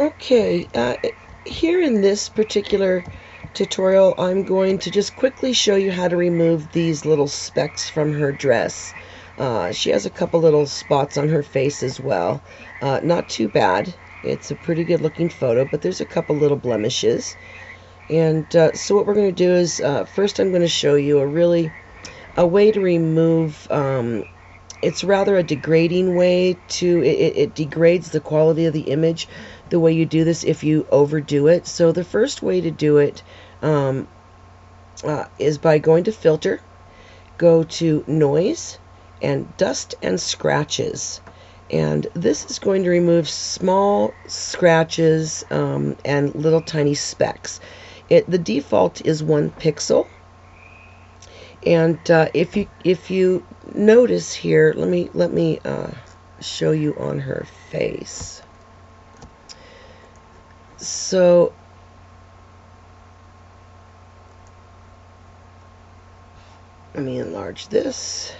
Okay, here in this particular tutorial, I'm going to just quickly show you how to remove these little specks from her dress. She has a couple little spots on her face as well. Not too bad. It's a pretty good looking photo, but there's a couple little blemishes. And so what we're going to do is, first I'm going to show you a way to remove, it's rather a degrading way to, it degrades the quality of the image the way you do this if you overdo it. So the first way to do it is by going to Filter, go to Noise, and Dust and Scratches. And this is going to remove small scratches and little tiny specks. The default is 1 pixel. And if you notice here, let me show you on her face. So let me enlarge this.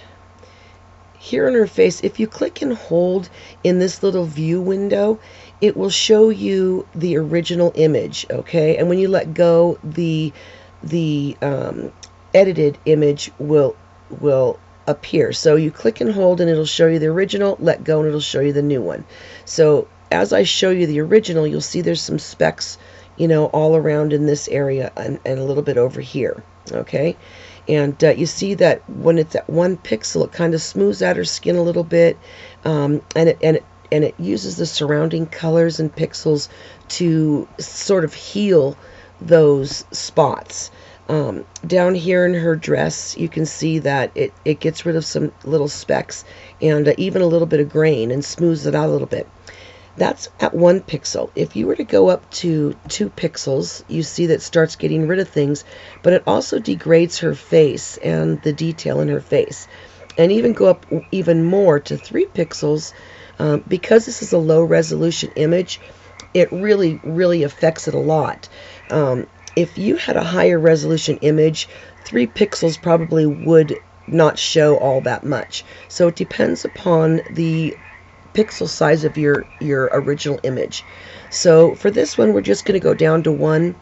Here on her face, if you click and hold in this little view window, it will show you the original image, okay? And when you let go, the edited image will appear. So you click and hold and it'll show you the original, let go and it'll show you the new one. So as I show you the original, you'll see there's some specks, you know, all around in this area and a little bit over here, okay? And you see that when it's at 1 pixel, it kind of smooths out her skin a little bit, and it uses the surrounding colors and pixels to sort of heal those spots. Down here in her dress, you can see that it gets rid of some little specks and even a little bit of grain and smooths it out a little bit. That's at 1 pixel. If you were to go up to 2 pixels, you see that it starts getting rid of things, but it also degrades her face and the detail in her face. And even go up even more to 3 pixels, because this is a low resolution image, it really affects it a lot. If you had a higher resolution image, 3 pixels probably would not show all that much. So it depends upon the pixel size of your original image. So for this one, we're just going to go down to 1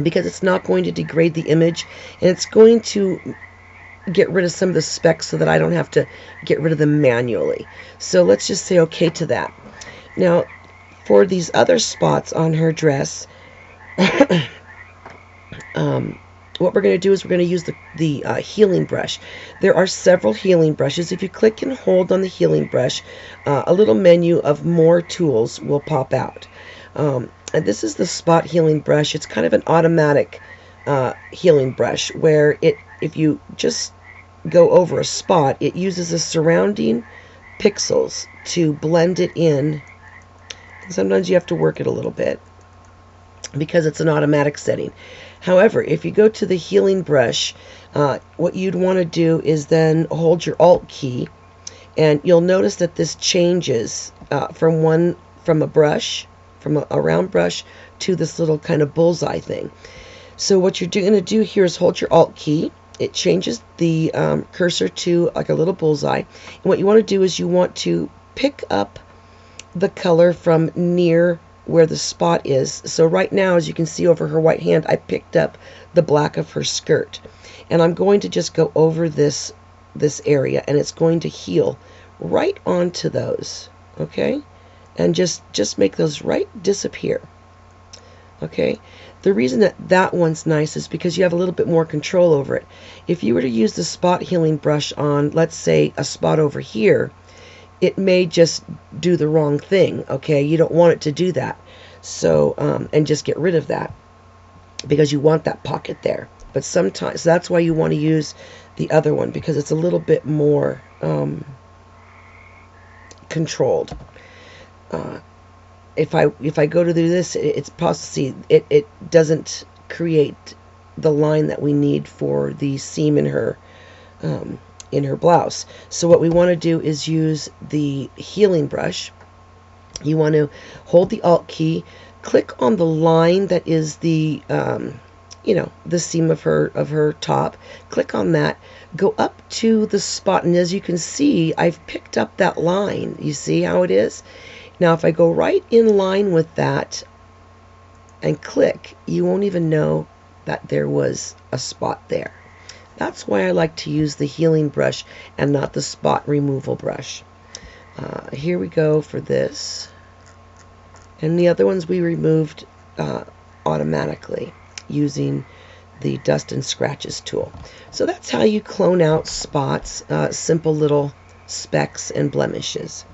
because it's not going to degrade the image, and it's going to get rid of some of the specks so that I don't have to get rid of them manually. So let's just say okay to that. Now for these other spots on her dress, what we're going to do is we're going to use the healing brush. There are several healing brushes. If you click and hold on the healing brush, a little menu of more tools will pop out. And this is the spot healing brush. It's kind of an automatic healing brush where if you just go over a spot, it uses the surrounding pixels to blend it in. Sometimes you have to work it a little bit because it's an automatic setting. However, if you go to the healing brush, what you'd want to do is then hold your Alt key, and you'll notice that this changes from a brush, from a round brush, to this little kind of bullseye thing. So what you're going to do here is hold your Alt key. It changes the cursor to like a little bullseye. And what you want to do is you want to pick up the color from near where the spot is. So right now, as you can see over her white hand, I picked up the black of her skirt, and I'm going to just go over this area, and it's going to heal right onto those, okay? And just make those right disappear, okay? The reason that one's nice is because you have a little bit more control over it. If you were to use the spot healing brush on, let's say, a spot over here, it may just do the wrong thing, okay? You don't want it to do that. So, and just get rid of that because you want that pocket there. But sometimes, so that's why you want to use the other one, because it's a little bit more controlled. If I go to do this, it's possible it doesn't create the line that we need for the seam in her blouse. So what we want to do is use the healing brush. You want to hold the Alt key, click on the line that is the the seam of her top. Click on that, go up to the spot, and as you can see, I've picked up that line. You see how it is? Now if I go right in line with that, and click, you won't even know that there was a spot there. That's why I like to use the healing brush and not the spot removal brush. Here we go for this. And the other ones we removed automatically using the Dust and Scratches tool. So that's how you clone out spots, simple little specks and blemishes.